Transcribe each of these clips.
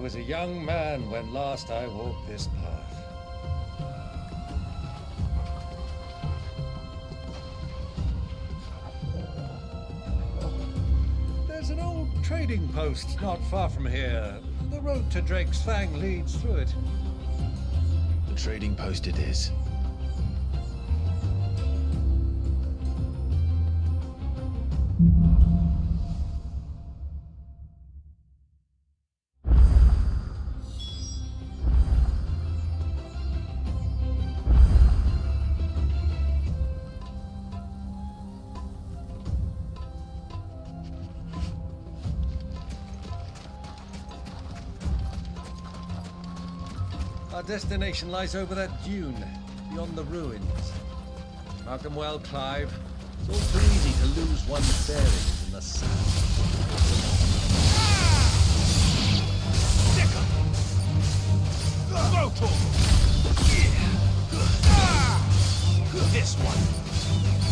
was a young man when last I walked this path. There's an old trading post not far from here. The road to Drake's Fang leads through it. The trading post it is. Our destination lies over that dune, beyond the ruins. Mark them well, Clive. It's all too easy to lose one's bearings in the sand. This one.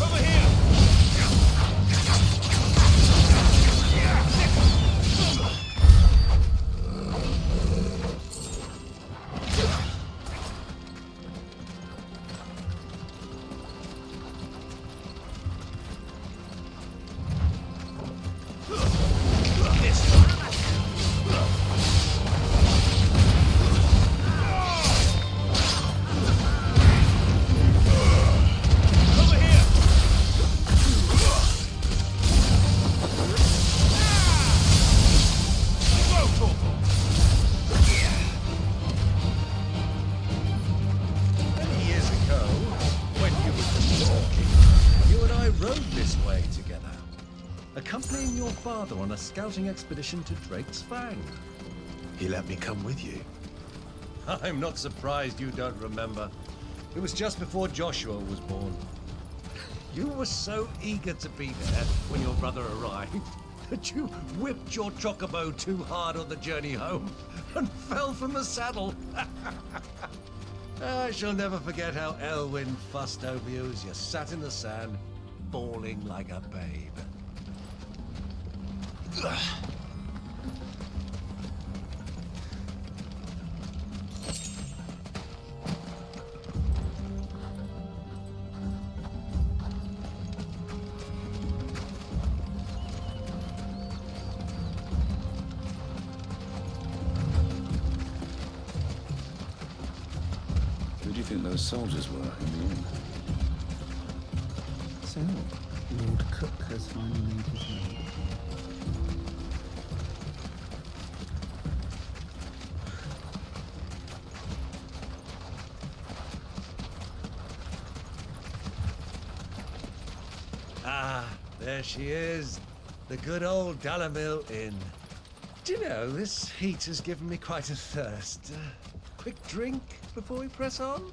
Over here. Accompanying your father on a scouting expedition to Drake's Fang. He let me come with you. I'm not surprised you don't remember. It was just before Joshua was born. You were so eager to be there when your brother arrived that you whipped your chocobo too hard on the journey home and fell from the saddle. I shall never forget how Elwyn fussed over you as you sat in the sand, bawling like a babe. Who do you think those soldiers were in the end? So, Lord Cook has finally made his name. Ah, there she is. The good old Dalamil Inn. Do you know, this heat has given me quite a thirst. Quick drink before we press on?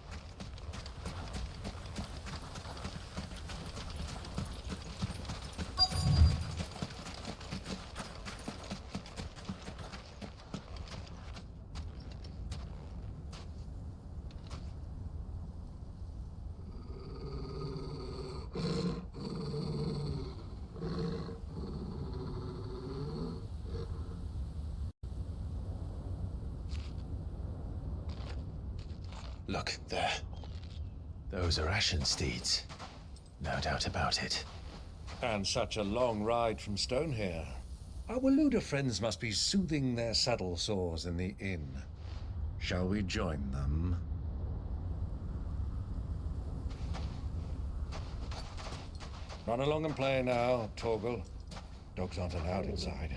Look, there. Those are Ashen steeds. No doubt about it. And such a long ride from Stonehair. Our Waluda friends must be soothing their saddle sores in the inn. Shall we join them? Run along and play now, Torgal. Dogs aren't allowed inside.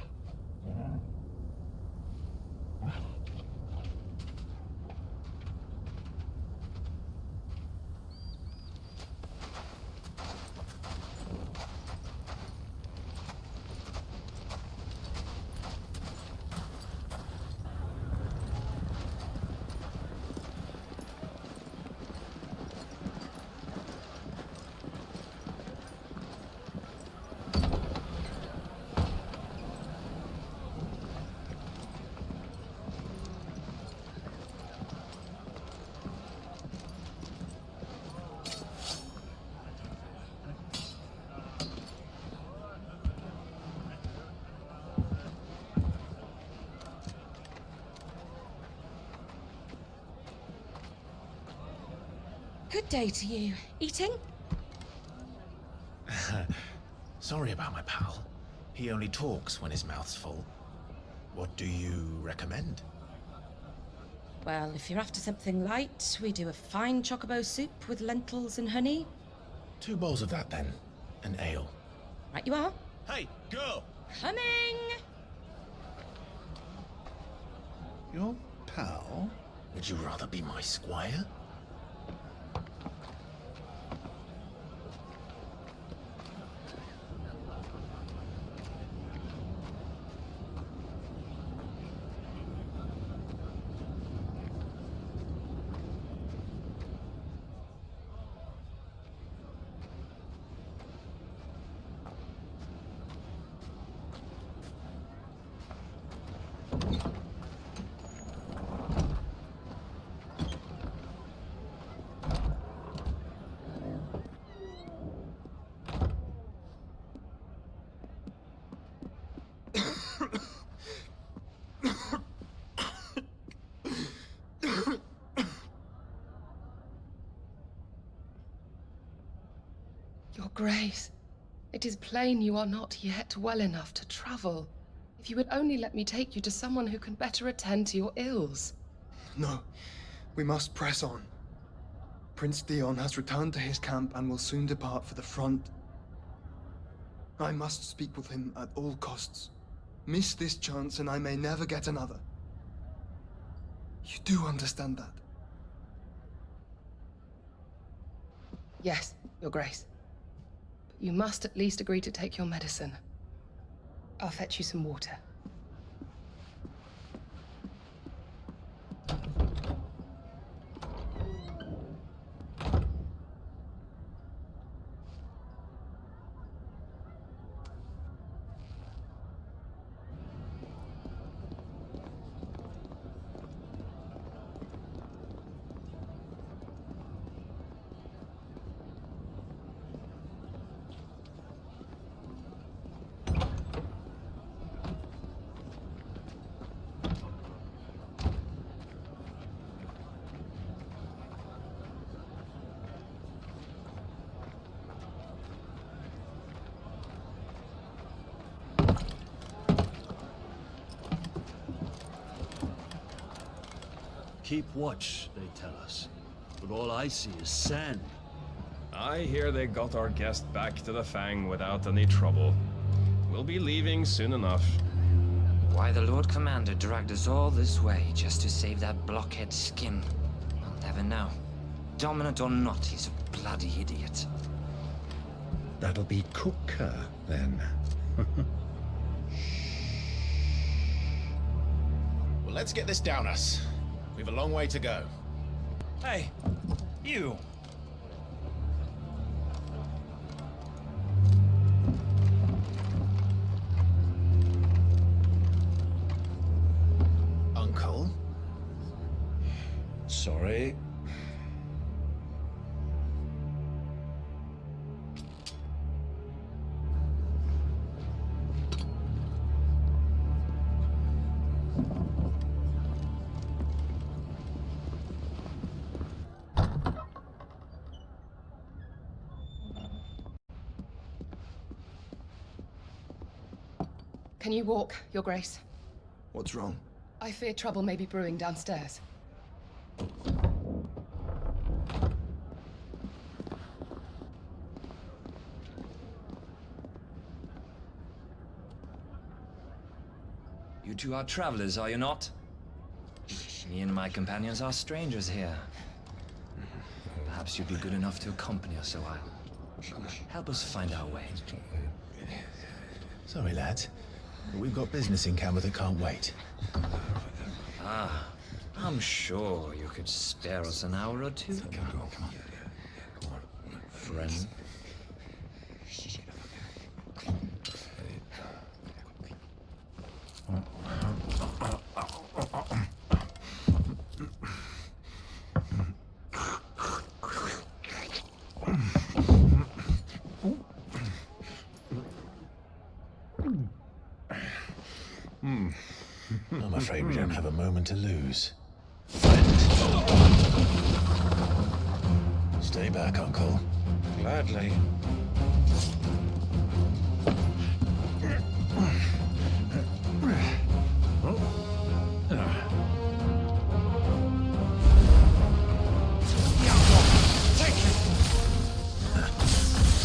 Good day to you. Eating? Sorry about my pal. He only talks when his mouth's full. What do you recommend? Well, if you're after something light, we do a fine chocobo soup with lentils and honey. 2 bowls of that, then. An ale. Right you are. Hey, girl! Coming! Your pal? Would you rather be my squire? Your Grace, it is plain you are not yet well enough to travel. If you would only let me take you to someone who can better attend to your ills. No, we must press on. Prince Dion has returned to his camp and will soon depart for the front. I must speak with him at all costs. Miss this chance and I may never get another. You do understand that? Yes, Your Grace. But you must at least agree to take your medicine. I'll fetch you some water. Keep watch, they tell us. But all I see is sand. I hear they got our guest back to the Fang without any trouble. We'll be leaving soon enough. Why the Lord Commander dragged us all this way just to save that blockhead skin, I'll never know. Dominant or not, he's a bloody idiot. That'll be Cooker, then. Well, let's get this down us. We've a long way to go. Hey, you! Uncle? Sorry. Can you walk, Your Grace? What's wrong? I fear trouble may be brewing downstairs. You two are travelers, are you not? Me and my companions are strangers here. Perhaps you'd be good enough to accompany us a while. Help us find our way. Sorry, lads. But we've got business in camera that can't wait. Ah, I'm sure you could spare us an hour or two. Friend. I'm afraid we don't have a moment to lose. Stay back, Uncle. Gladly.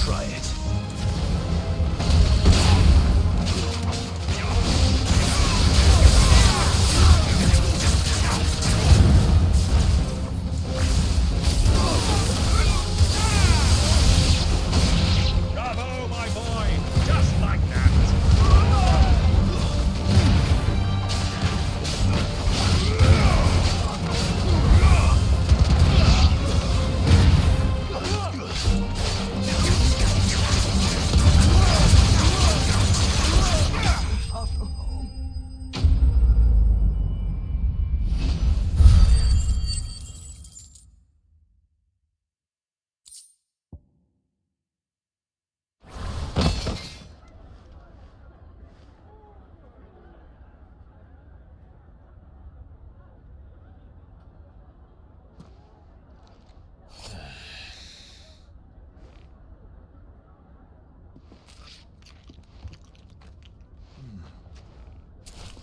Try it. Bravo, my boy! Just like that!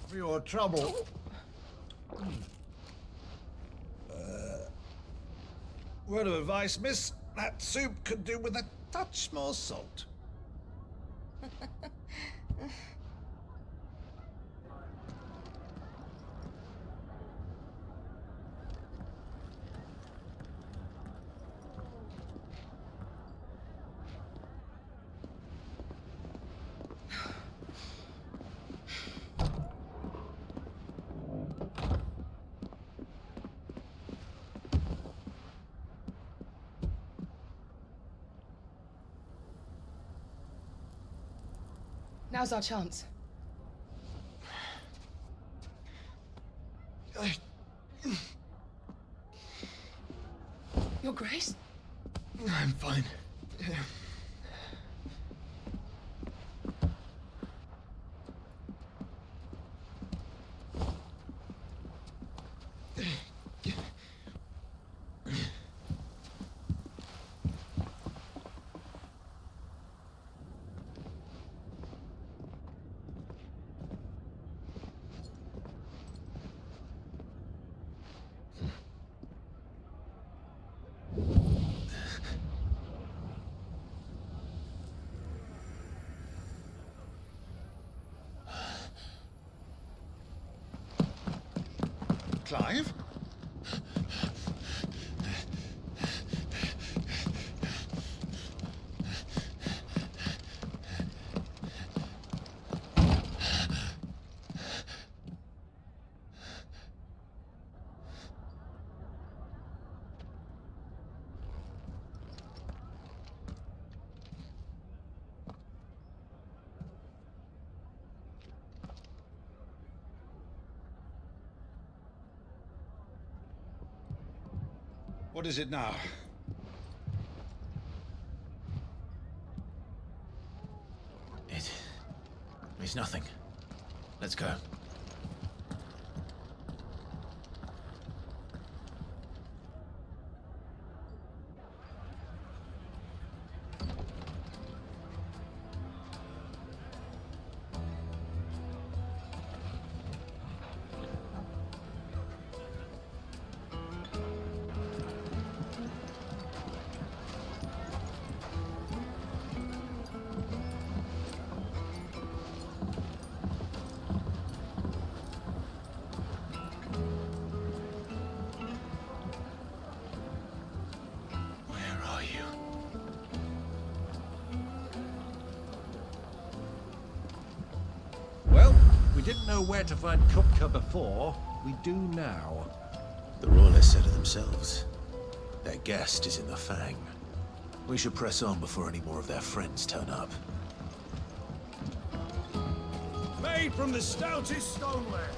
For your trouble. Word of advice, miss. That soup could do with a touch more salt. Now's our chance. Your Grace? I'm fine. Clive? What is it now? It's nothing. Let's go. We didn't know where to find Kupka before. We do now. The royalists said it themselves. Their guest is in the Fang. We should press on before any more of their friends turn up. Made from the stoutest stoneware.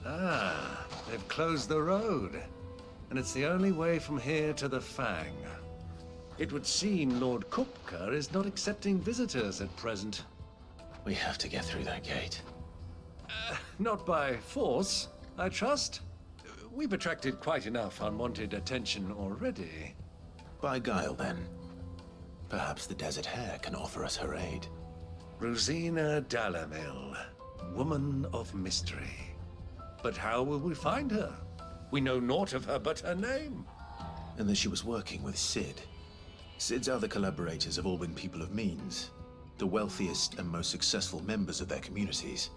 Ah, they've closed the road. And it's the only way from here to the Fang. It would seem Lord Kupka is not accepting visitors at present. We have to get through that gate. Not by force, I trust. We've attracted quite enough unwanted attention already. By guile, then. Perhaps the Desert Hare can offer us her aid. Rosina Dalamil, woman of mystery. But how will we find her? We know naught of her but her name. And that she was working with Sid. Sid's other collaborators have all been people of means, the wealthiest and most successful members of their communities.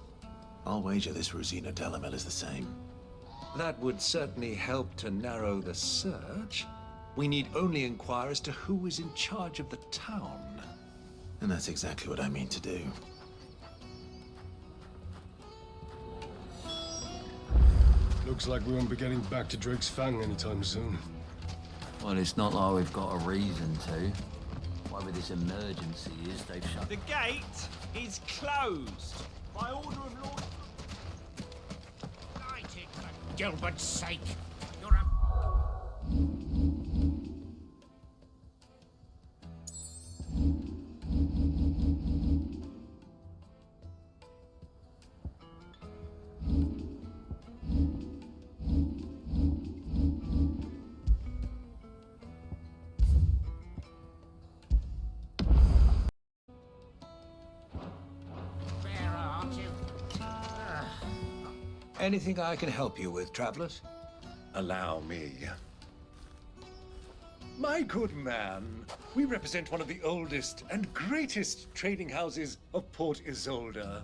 I'll wager this Rosina Dalamil is the same. That would certainly help to narrow the search. We need only inquire as to who is in charge of the town. And that's exactly what I mean to do. Looks like we won't be getting back to Drake's Fang anytime soon. Well, it's not like we've got a reason to. Whatever this emergency is, they've shut... The gate is closed. By order of Lord... Lighted for Gilbert's sake. You're a... Anything I can help you with, travelers? Allow me. My good man, we represent one of the oldest and greatest trading houses of Port Isolde.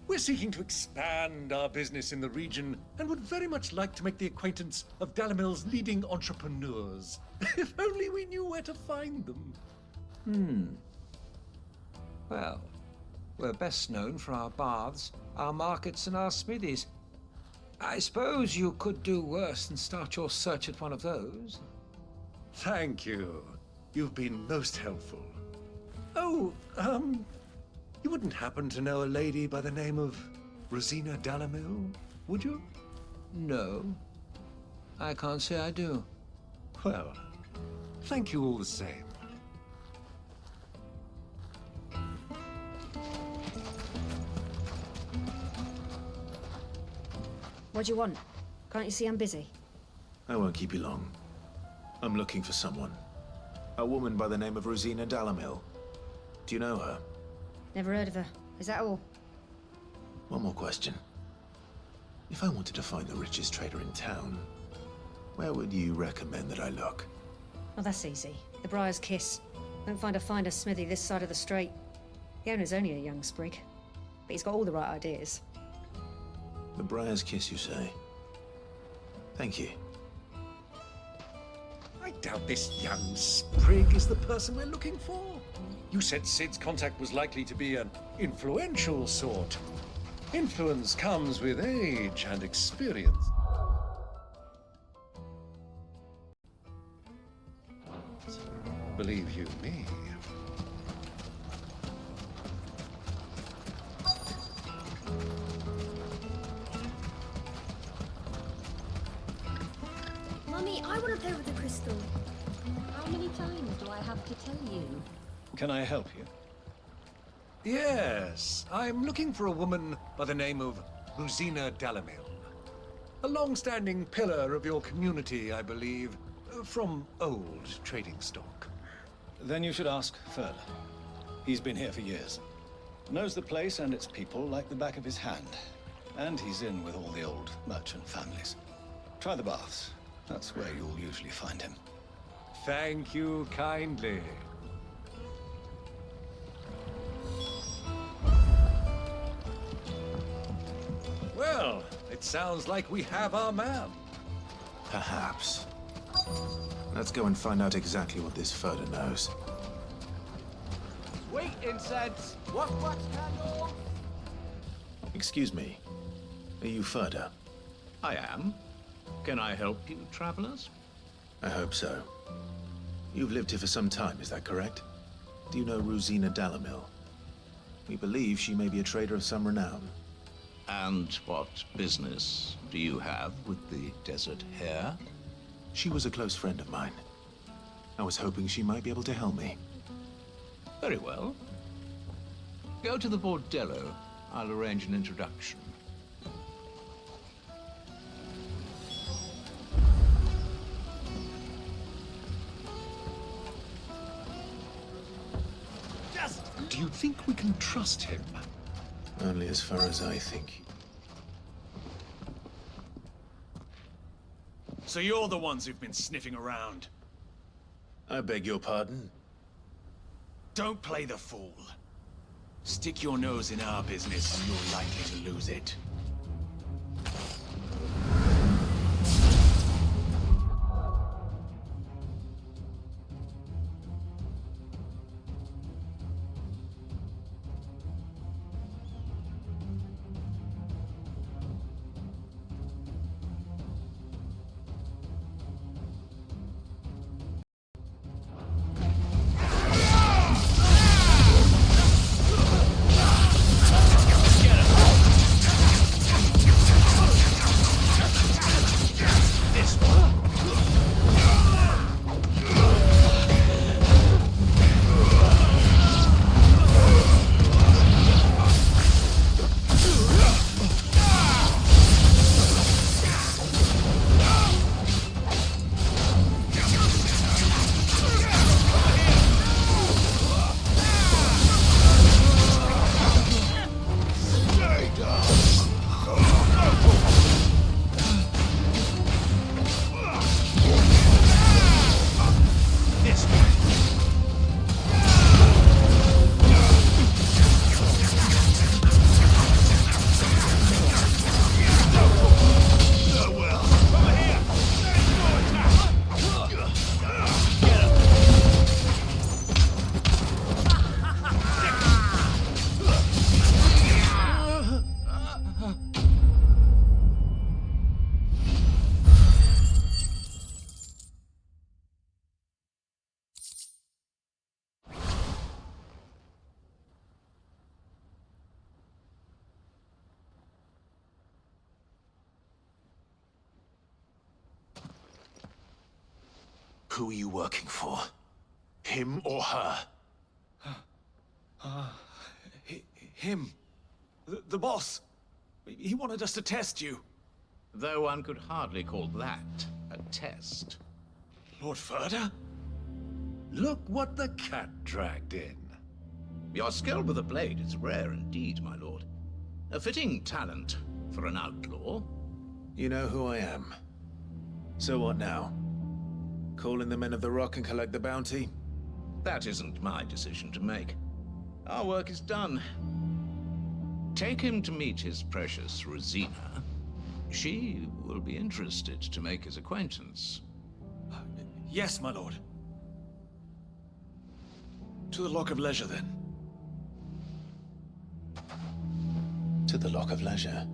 We're seeking to expand our business in the region and would very much like to make the acquaintance of Dalamil's leading entrepreneurs. If only we knew where to find them. Well, we're best known for our baths, our markets, and our smithies. I suppose you could do worse than start your search at one of those. Thank you. You've been most helpful. Oh, you wouldn't happen to know a lady by the name of Rosina Dalamil, would you? No, I can't say I do. Well, thank you all the same. What do you want? Can't you see I'm busy? I won't keep you long. I'm looking for someone. A woman by the name of Rosina Dalamil. Do you know her? Never heard of her. Is that all? One more question. If I wanted to find the richest trader in town, where would you recommend that I look? Oh, that's easy. The Briar's Kiss. Don't find a finer smithy this side of the strait. The owner's only a young sprig, but he's got all the right ideas. The Briar's Kiss, you say? Thank you. I doubt this young sprig is the person we're looking for. You said Sid's contact was likely to be an influential sort. Influence comes with age and experience. Believe you me. Mummy, I want to play with the crystal. How many times do I have to tell you? Can I help you? Yes, I'm looking for a woman by the name of Rosina Dalamil. A long-standing pillar of your community, I believe, from old trading stock. Then you should ask further. He's been here for years. Knows the place and its people like the back of his hand. And he's in with all the old merchant families. Try the baths. That's where you'll usually find him. Thank you kindly. Well, it sounds like we have our man. Perhaps. Let's go and find out exactly what this Furder knows. Sweet incense. Wax candle. Excuse me. Are you Furder? I am. Can I help you, travelers? I hope so. You've lived here for some time, is that correct? Do you know Rosina Dalamil? We believe she may be a trader of some renown. And what business do you have with the Desert Hare? She was a close friend of mine. I was hoping she might be able to help me. Very well. Go to the bordello. I'll arrange an introduction. Do you think we can trust him? Only as far as I think. So you're the ones who've been sniffing around. I beg your pardon? Don't play the fool. Stick your nose in our business and you're likely to lose it. Who are you working for? Him or her? Him. The boss. He wanted us to test you. Though one could hardly call that a test. Lord Ferda? Look what the cat dragged in. Your skill with a blade is rare indeed, my lord. A fitting talent for an outlaw. You know who I am. So what now? Call in the Men of the Rock and collect the bounty? That isn't my decision to make. Our work is done. Take him to meet his precious Rosina. She will be interested to make his acquaintance. Yes, my lord. To the Lock of Leisure, then. To the Lock of Leisure.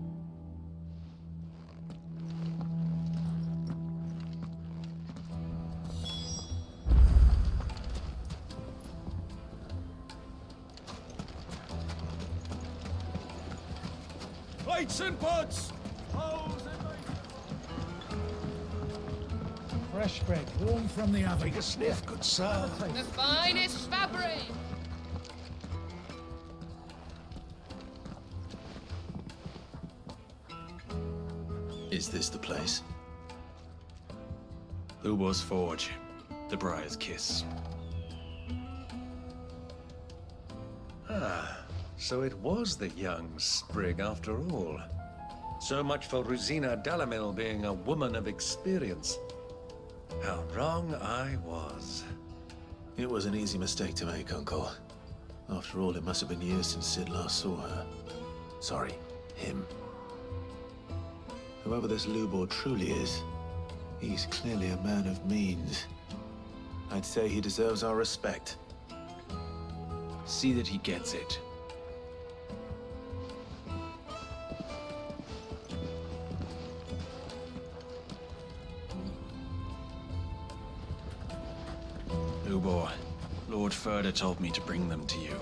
Plates and pots! Fresh bread, warm from the oven. Take a sniff, good sir. The finest fabric! Is this the place? Lubo's Forge. The Briar's Kiss. Ah, so it was the young sprig after all. So much for Rosina Delamil being a woman of experience. How wrong I was. It was an easy mistake to make, Uncle. After all, it must have been years since Sid last saw her. Sorry, him. Whoever this Lubor truly is, he's clearly a man of means. I'd say he deserves our respect. See that he gets it. Lubor, Lord Ferda told me to bring them to you.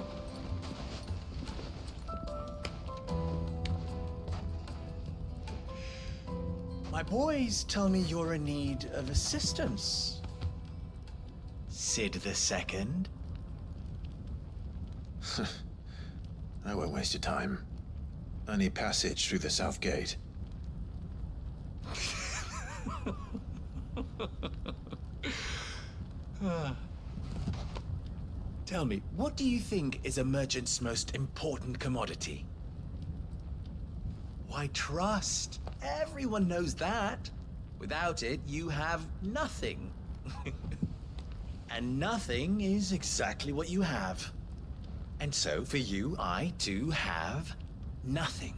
My boys tell me you're in need of assistance. Sid II? I won't waste your time. I need passage through the south gate. Tell me, what do you think is a merchant's most important commodity? Why, trust. Everyone knows that. Without it, you have nothing. And nothing is exactly what you have. And so, for you, I, too, have nothing.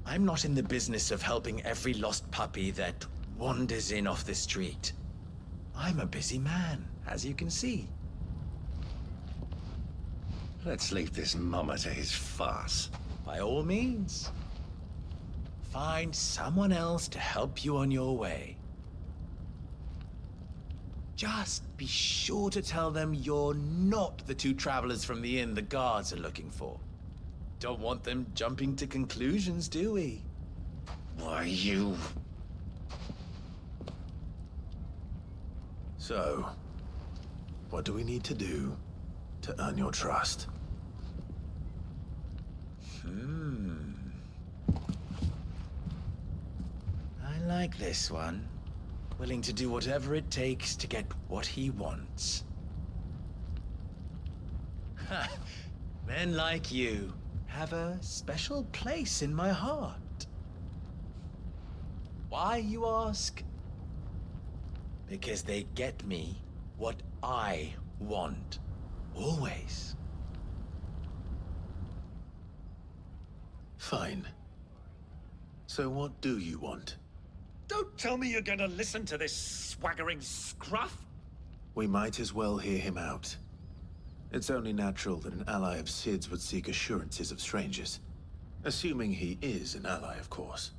I'm not in the business of helping every lost puppy that wanders in off the street. I'm a busy man, as you can see. Let's leave this mummer to his farce. By all means. Find someone else to help you on your way. Just be sure to tell them you're not the two travelers from the inn the guards are looking for. Don't want them jumping to conclusions, do we? Why, you... So, what do we need to do to earn your trust? I like this one. Willing to do whatever it takes to get what he wants. Ha! Men like you have a special place in my heart. Why, you ask? Because they get me what I want. Always. Fine. So what do you want? Don't tell me you're going to listen to this swaggering scruff. We might as well hear him out. It's only natural that an ally of Sid's would seek assurances of strangers. Assuming he is an ally, of course.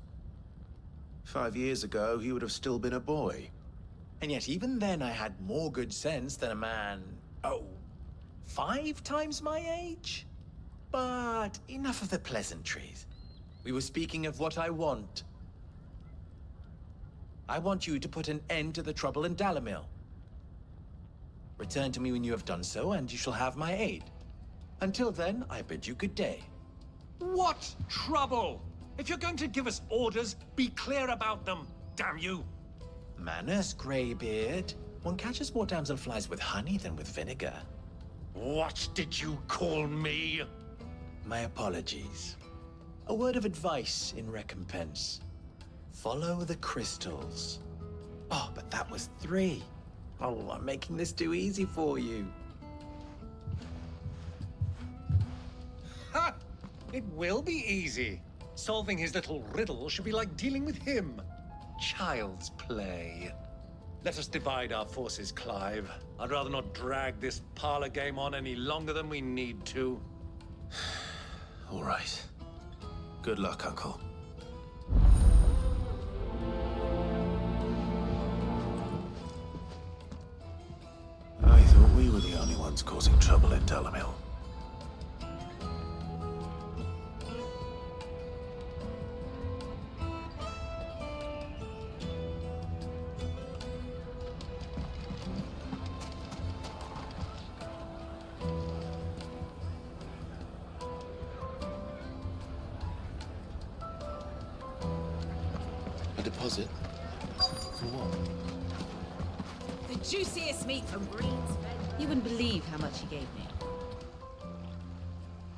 5 years ago, he would have still been a boy. And yet even then I had more good sense than a man, 5 times my age? But enough of the pleasantries. We were speaking of what I want. I want you to put an end to the trouble in Dalamil. Return to me when you have done so, and you shall have my aid. Until then, I bid you good day. What trouble? If you're going to give us orders, be clear about them, damn you. Manners, Greybeard. One catches more damselflies with honey than with vinegar. What did you call me? My apologies. A word of advice in recompense. Follow the crystals. Oh, but that was 3. Oh, I'm making this too easy for you. Ha! It will be easy. Solving his little riddle should be like dealing with him. Child's play. Let us divide our forces, Clive. I'd rather not drag this parlor game on any longer than we need to. All right. Good luck, Uncle. I thought we were the only ones causing trouble in Dalamil. A deposit? For what? The juiciest meat from Green's. You wouldn't believe how much he gave me.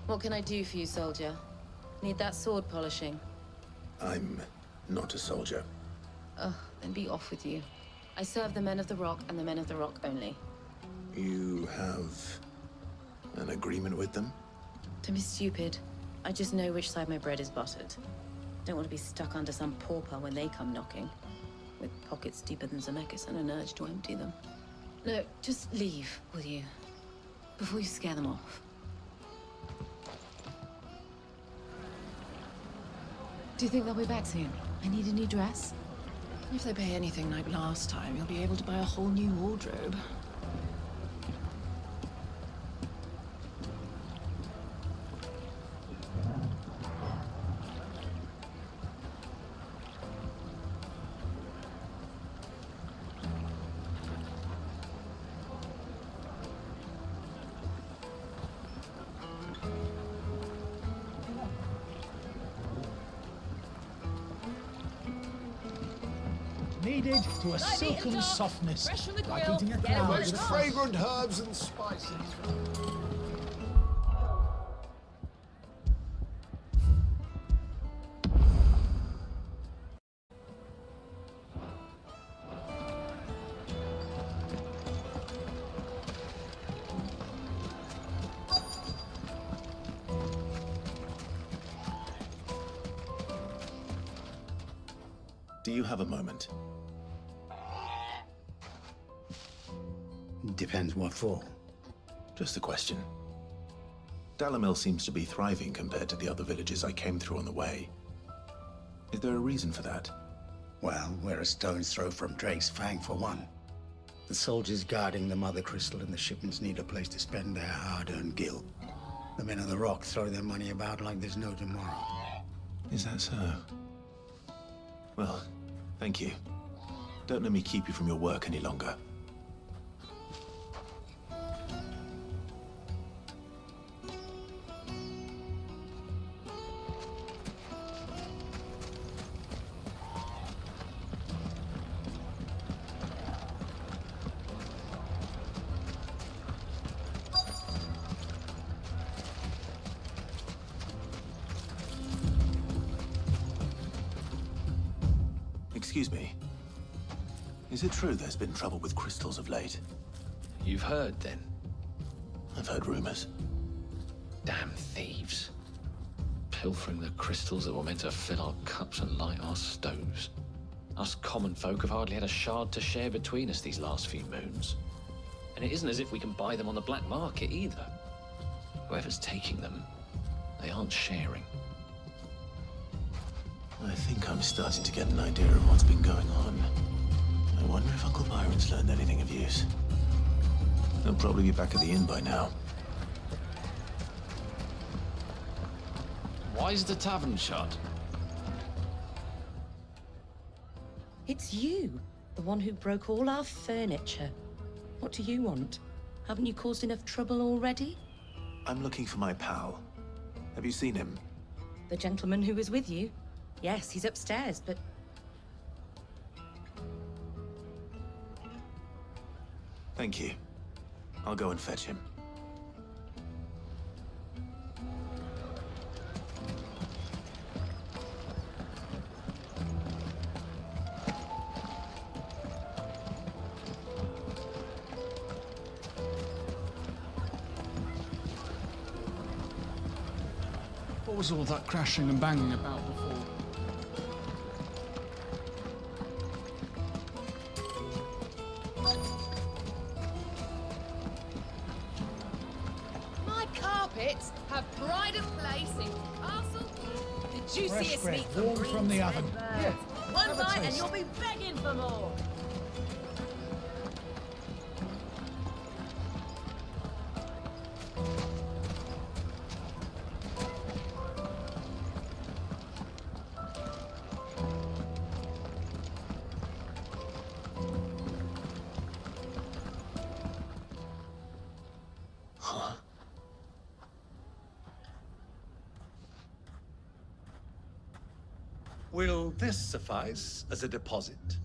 What can I do for you, soldier? Need that sword polishing? I'm not a soldier. Oh, then be off with you. I serve the men of the Rock and the men of the Rock only. You have an agreement with them? Don't be stupid. I just know which side my bread is buttered. Don't want to be stuck under some pauper when they come knocking. With pockets deeper than Zemeckis and an urge to empty them. No, just leave, will you? Before you scare them off. Do you think they'll be back soon? I need a new dress. If they pay anything like last time, you'll be able to buy a whole new wardrobe. kneaded to a silken softness, Fresh from the like grill. eating a Get it cloud while with it's a hot. fragrant herbs and spices. Do you have a moment? Depends what for. Just a question. Dalamil seems to be thriving compared to the other villages I came through on the way. Is there a reason for that? Well, we're a stone's throw from Drake's Fang, for one. The soldiers guarding the Mother Crystal and the shipments need a place to spend their hard-earned gil. The men of the Rock throw their money about like there's no tomorrow. Is that so? Well, thank you. Don't let me keep you from your work any longer. Excuse me. Is it true there's been trouble with crystals of late? You've heard, then? I've heard rumors. Damn thieves. Pilfering the crystals that were meant to fill our cups and light our stoves. Us common folk have hardly had a shard to share between us these last few moons. And it isn't as if we can buy them on the black market either. Whoever's taking them, they aren't sharing. I think I'm starting to get an idea of what's been going on. I wonder if Uncle Byron's learned anything of use. They'll probably be back at the inn by now. Why is the tavern shut? It's you, the one who broke all our furniture. What do you want? Haven't you caused enough trouble already? I'm looking for my pal. Have you seen him? The gentleman who was with you? Yes, he's upstairs, but... Thank you. I'll go and fetch him. What was all that crashing and banging about before? My carpets have pride of place in Castle. The juiciest bread, meat from warm from the Green's oven. red birds. Here, One have a bite and taste. you'll be begging for more. Will this suffice as a deposit?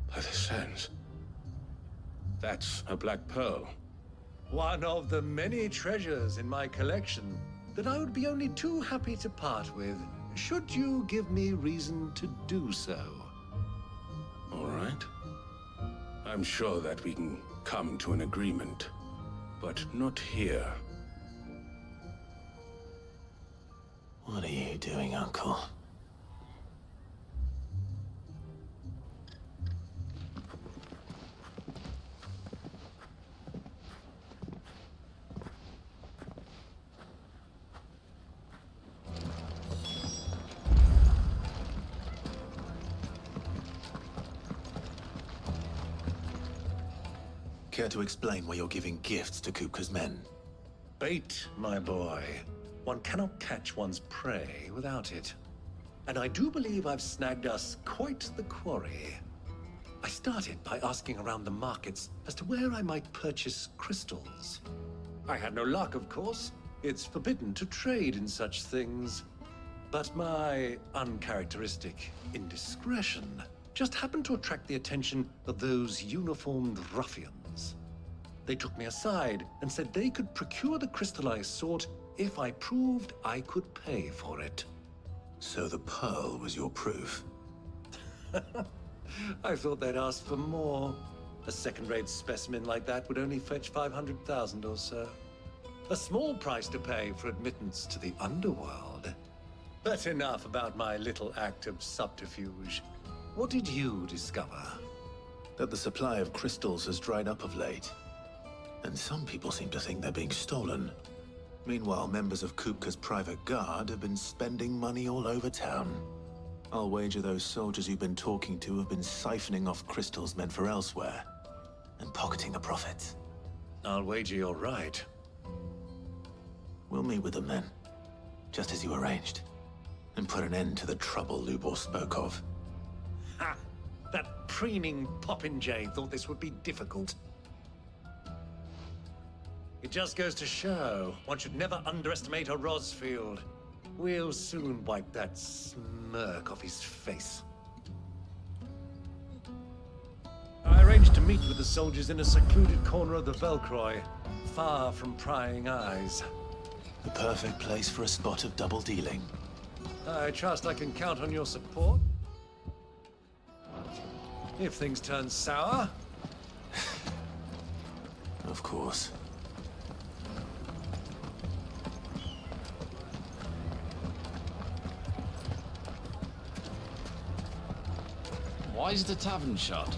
By the sands. That's a black pearl. One of the many treasures in my collection that I would be only too happy to part with, should you give me reason to do so. All right. I'm sure that we can come to an agreement, but not here. What are you doing, Uncle? Care to explain why you're giving gifts to Kupka's men? Bait, my boy. One cannot catch one's prey without it. And I do believe I've snagged us quite the quarry. I started by asking around the markets as to where I might purchase crystals. I had no luck, of course. It's forbidden to trade in such things. But my uncharacteristic indiscretion just happened to attract the attention of those uniformed ruffians. They took me aside and said they could procure the crystallized sort if I proved I could pay for it. So the pearl was your proof? I thought they'd ask for more. A second-rate specimen like that would only fetch 500,000 or so. A small price to pay for admittance to the underworld. But enough about my little act of subterfuge. What did you discover? That the supply of crystals has dried up of late. And some people seem to think they're being stolen. Meanwhile, members of Kupka's private guard have been spending money all over town. I'll wager those soldiers you've been talking to have been siphoning off crystals meant for elsewhere, and pocketing the profits. I'll wager you're right. We'll meet with them then, just as you arranged, and put an end to the trouble Lubor spoke of. Ha! That preening popinjay thought this would be difficult. It just goes to show, one should never underestimate a Rosfield. We'll soon wipe that smirk off his face. I arranged to meet with the soldiers in a secluded corner of the Velcroy, far from prying eyes. The perfect place for a spot of double dealing. I trust I can count on your support. If things turn sour. Of course. Why is the tavern shut?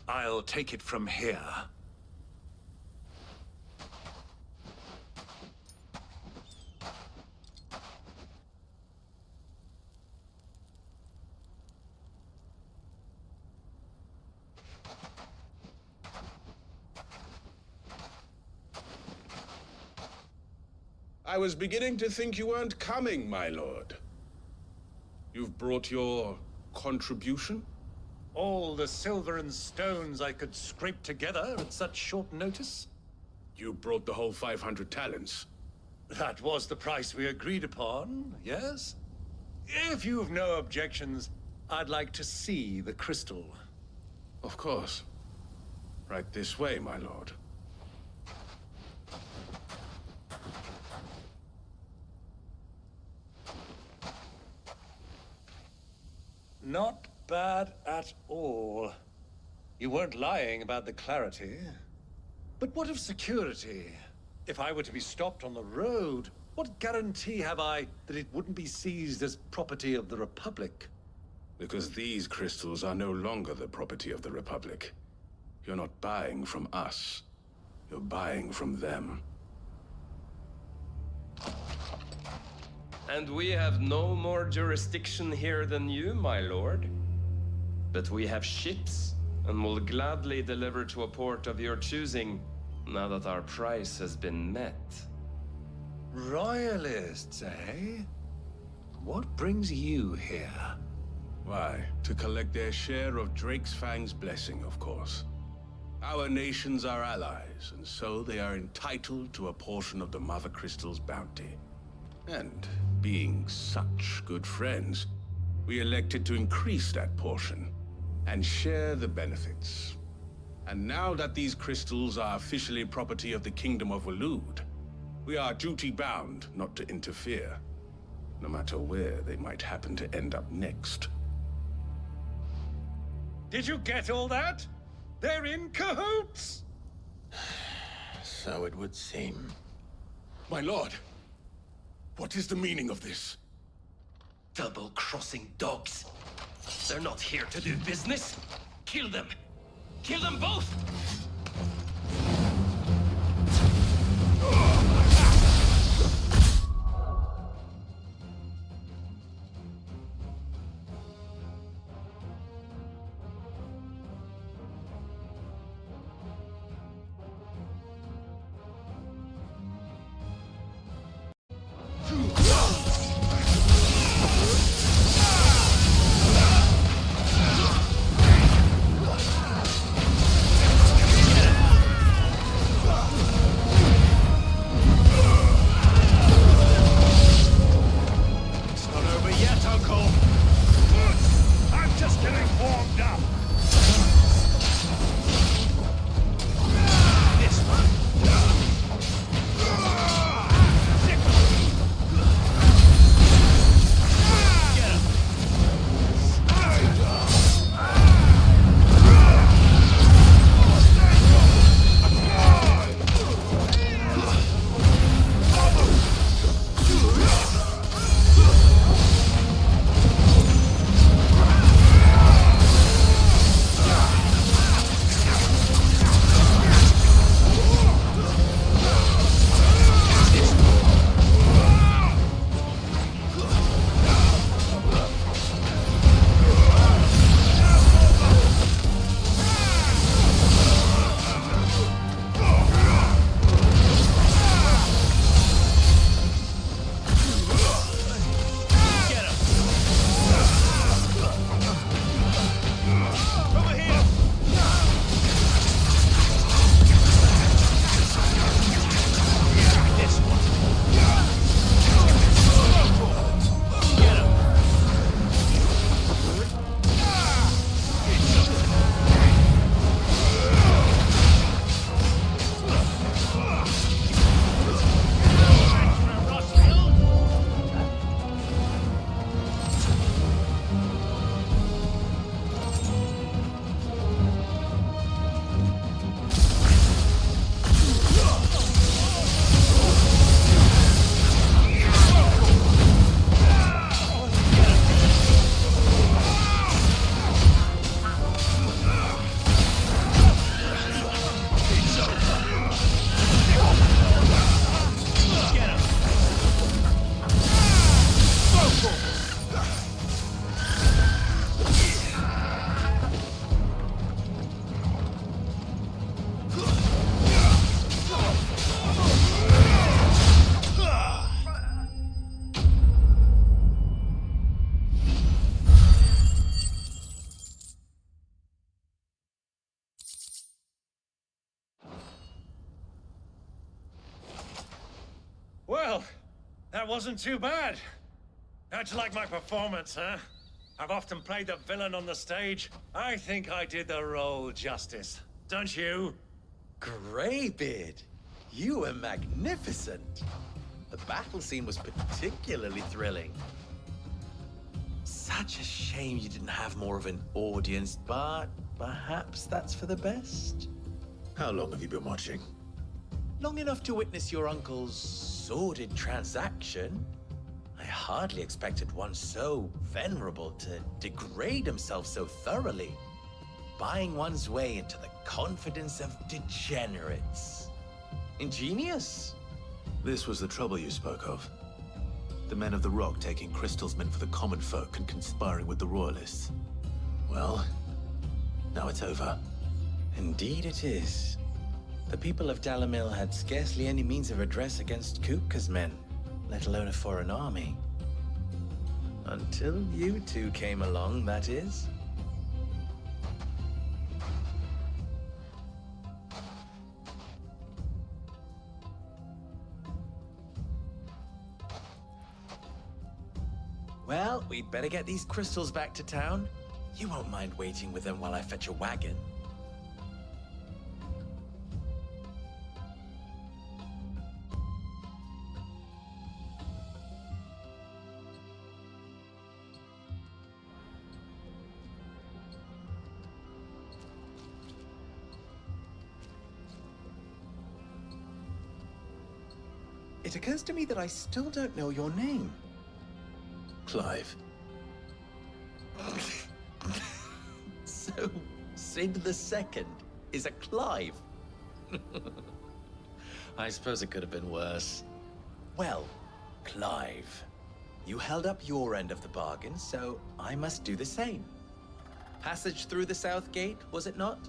I'll take it from here. I was beginning to think you weren't coming, my lord. You've brought your contribution? All the silver and stones I could scrape together at such short notice? You brought the whole 500 talents. That was the price we agreed upon, yes? If you've no objections, I'd like to see the crystal. Of course. Right this way, my lord. Not bad at all. You weren't lying about the clarity. But what of security? If I were to be stopped on the road, what guarantee have I that it wouldn't be seized as property of the Republic? Because these crystals are no longer the property of the Republic. You're not buying from us. You're buying from them. And we have no more jurisdiction here than you, my lord. But we have ships, and will gladly deliver to a port of your choosing, now that our price has been met. Royalists, eh? What brings you here? Why, to collect their share of Drake's Fang's blessing, of course. Our nations are allies, and so they are entitled to a portion of the Mother Crystal's bounty. And being such good friends, we elected to increase that portion and share the benefits. And now that these crystals are officially property of the Kingdom of Waloed, we are duty-bound not to interfere, no matter where they might happen to end up next. Did you get all that? They're in cahoots! So it would seem. My lord, what is the meaning of this? Double-crossing dogs. They're not here to do business. Kill them. Kill them both! wasn't too bad. How'd you like my performance, huh? I've often played the villain on the stage. I think I did the role justice. Don't you? Greybeard, you were magnificent. The battle scene was particularly thrilling. Such a shame you didn't have more of an audience, but perhaps that's for the best. How long have you been watching? Long enough to witness your uncle's sordid transaction. I hardly expected one so venerable to degrade himself so thoroughly, buying one's way into the confidence of degenerates. Ingenious. This was the trouble you spoke of. The men of the Rock taking crystals meant for the common folk and conspiring with the Royalists. Well, now it's over. Indeed it is. The people of Dalamil had scarcely any means of redress against Kupka's men, let alone a foreign army. Until you two came along, that is. Well, we'd better get these crystals back to town. You won't mind waiting with them while I fetch a wagon. It occurs to me that I still don't know your name. Clive. So, Sid the Second is a Clive. I suppose it could have been worse. Well, Clive, you held up your end of the bargain, so I must do the same. Passage through the South Gate, was it not?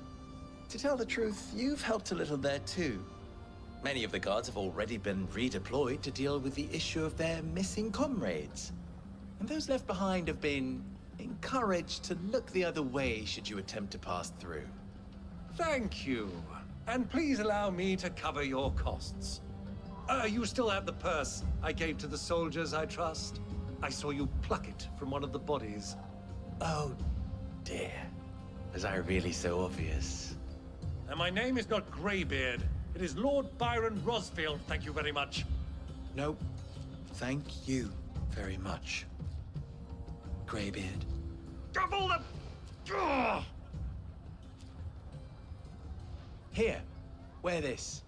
To tell the truth, you've helped a little there too. Many of the guards have already been redeployed to deal with the issue of their missing comrades. And those left behind have been encouraged to look the other way should you attempt to pass through. Thank you. And please allow me to cover your costs. You still have the purse I gave to the soldiers, I trust? I saw you pluck it from one of the bodies. Oh, dear. Was I really so obvious? And my name is not Greybeard. It is Lord Byron Rosfield, thank you very much. No, thank you very much, Greybeard. Double the... Ugh! Here, wear this.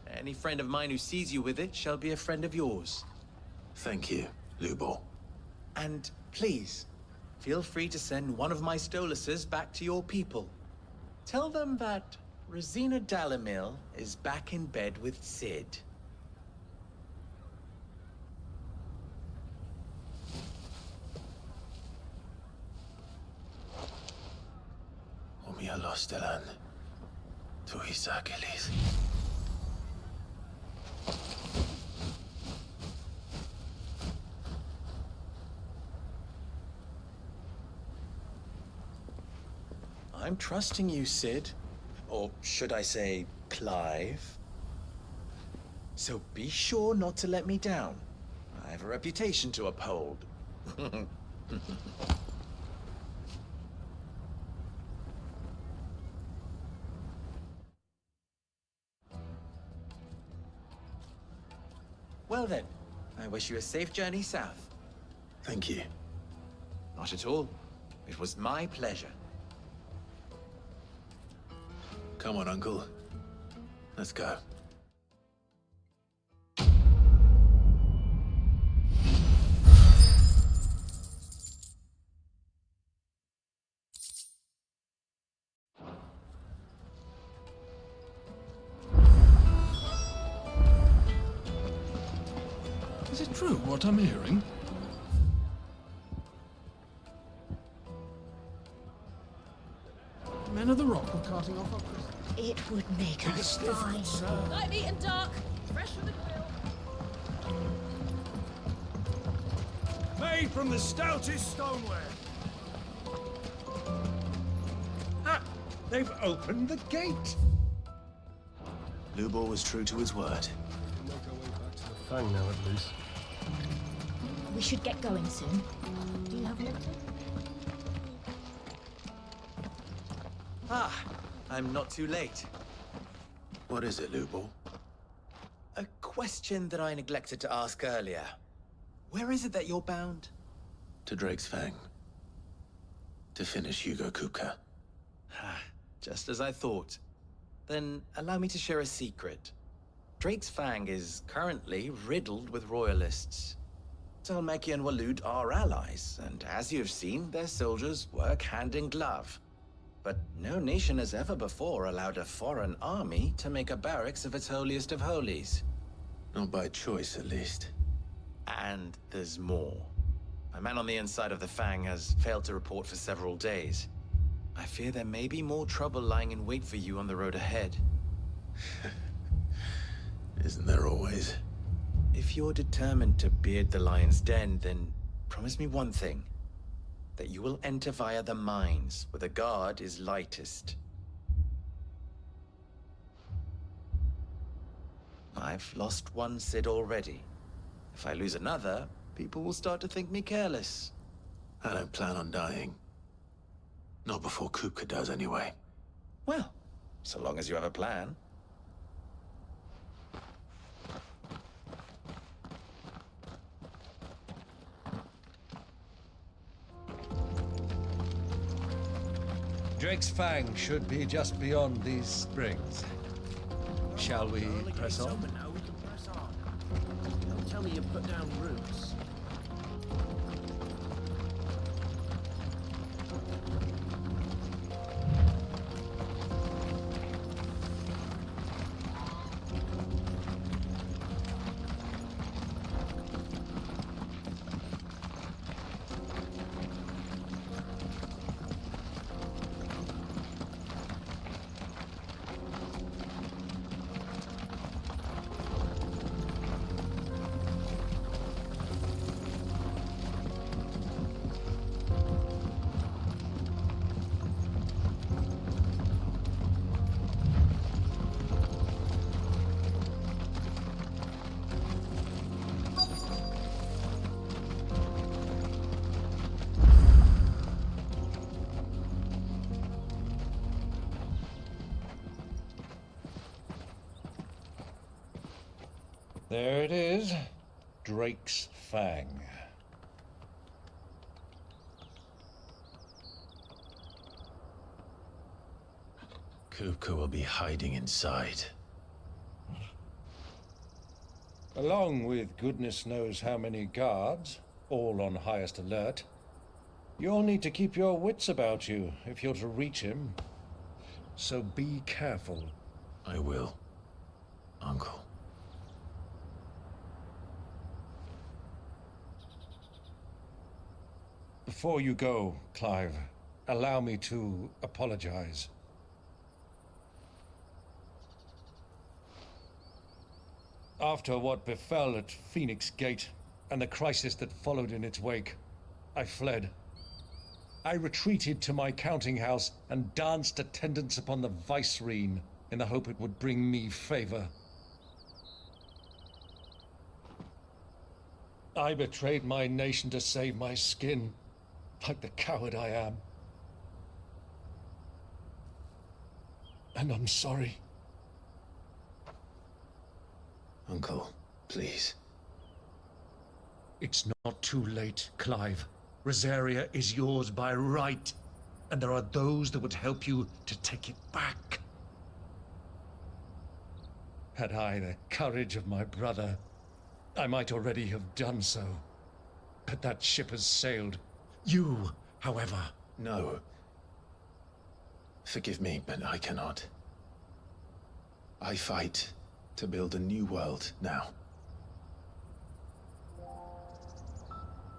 Any friend of mine who sees you with it shall be a friend of yours. Thank you, Lubor. And please, feel free to send one of my Stoluses back to your people. Tell them that Rosina Dalamil is back in bed with Sid. Omia Lostelan. Tuisa Gelis. I'm trusting you, Sid. Or should I say, Clive. So be sure not to let me down. I have a reputation to uphold. Well then, I wish you a safe journey south. Thank you. Not at all. It was my pleasure. Come on, Uncle. Let's go. Is it true what I'm hearing? Men of the Rock were carting off our prisoners. It would make us fine. Light, neat, and dark. Fresh from the grill. Made from the stoutest stoneware. They've opened the gate! Lubor was true to his word. We'll make our way back to the Fang now, at least. We should get going soon. Do you have water? Ah, I'm not too late. What is it, Lubor? A question that I neglected to ask earlier. Where is it that you're bound? To Drake's Fang. To finish Hugo Kupka. Just as I thought. Then allow me to share a secret. Drake's Fang is currently riddled with royalists. Talmeki and Waloed are allies, and as you've seen, their soldiers work hand in glove. But no nation has ever before allowed a foreign army to make a barracks of its holiest of holies. Not by choice, at least. And there's more. A man on the inside of the Fang has failed to report for several days. I fear there may be more trouble lying in wait for you on the road ahead. Isn't there always? If you're determined to beard the lion's den, then promise me one thing. That you will enter via the mines, where the guard is lightest. I've lost one Cid already. If I lose another, people will start to think me careless. I don't plan on dying. Not before Kupka does, anyway. Well, so long as you have a plan. Drake's Fang should be just beyond these springs. Shall we press on? Now we can press on. Don't tell me you put down roots. There it is, Drake's Fang. Kupka will be hiding inside. Along with goodness knows how many guards, all on highest alert. You'll need to keep your wits about you if you're to reach him. So be careful. I will, Uncle. Before you go, Clive, allow me to apologize. After what befell at Phoenix Gate and the crisis that followed in its wake, I fled. I retreated to my counting house and danced attendance upon the vicereine in the hope it would bring me favor. I betrayed my nation to save my skin, like the coward I am. And I'm sorry. Uncle, please. It's not too late, Clive. Rosaria is yours by right, and there are those that would help you to take it back. Had I the courage of my brother, I might already have done so. But that ship has sailed. You, however... No. Forgive me, but I cannot. I fight to build a new world now.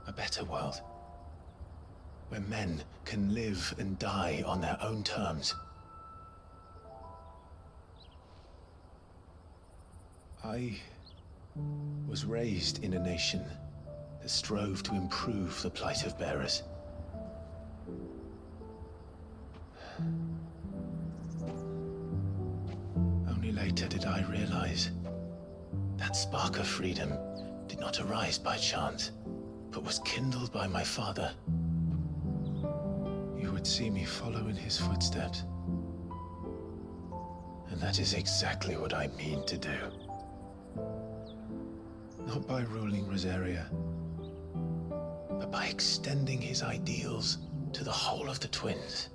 A better world. Where men can live and die on their own terms. I was raised in a nation that strove to improve the plight of bearers. later did I realize that spark of freedom did not arise by chance, but was kindled by my father. You would see me follow in his footsteps. And that is exactly what I mean to do. Not by ruling Rosaria, but by extending his ideals to the whole of the twins.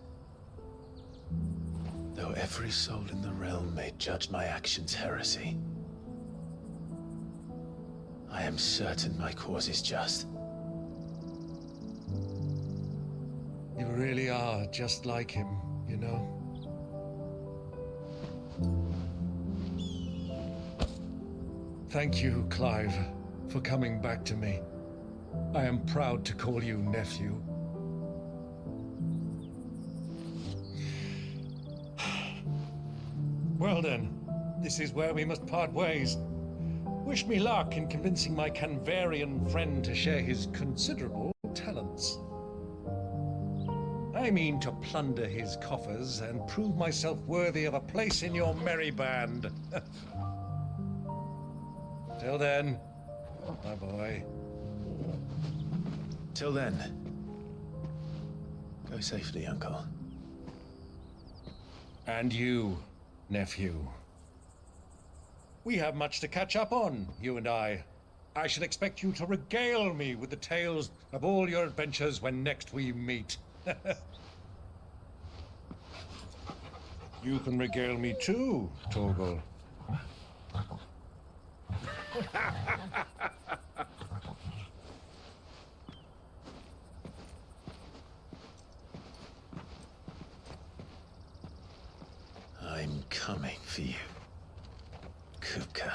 Though every soul in the realm may judge my actions heresy, I am certain my cause is just. You really are just like him, you know? Thank you, Clive, for coming back to me. I am proud to call you nephew. Well then, this is where we must part ways. Wish me luck in convincing my Canvarian friend to share his considerable talents. I mean to plunder his coffers and prove myself worthy of a place in your merry band. Till then, my boy. Till then, go safely, Uncle. And you, nephew. We have much to catch up on, you and I. I shall expect you to regale me with the tales of all your adventures when next we meet. You can regale me too, Torgal. I'm coming for you, Kupka.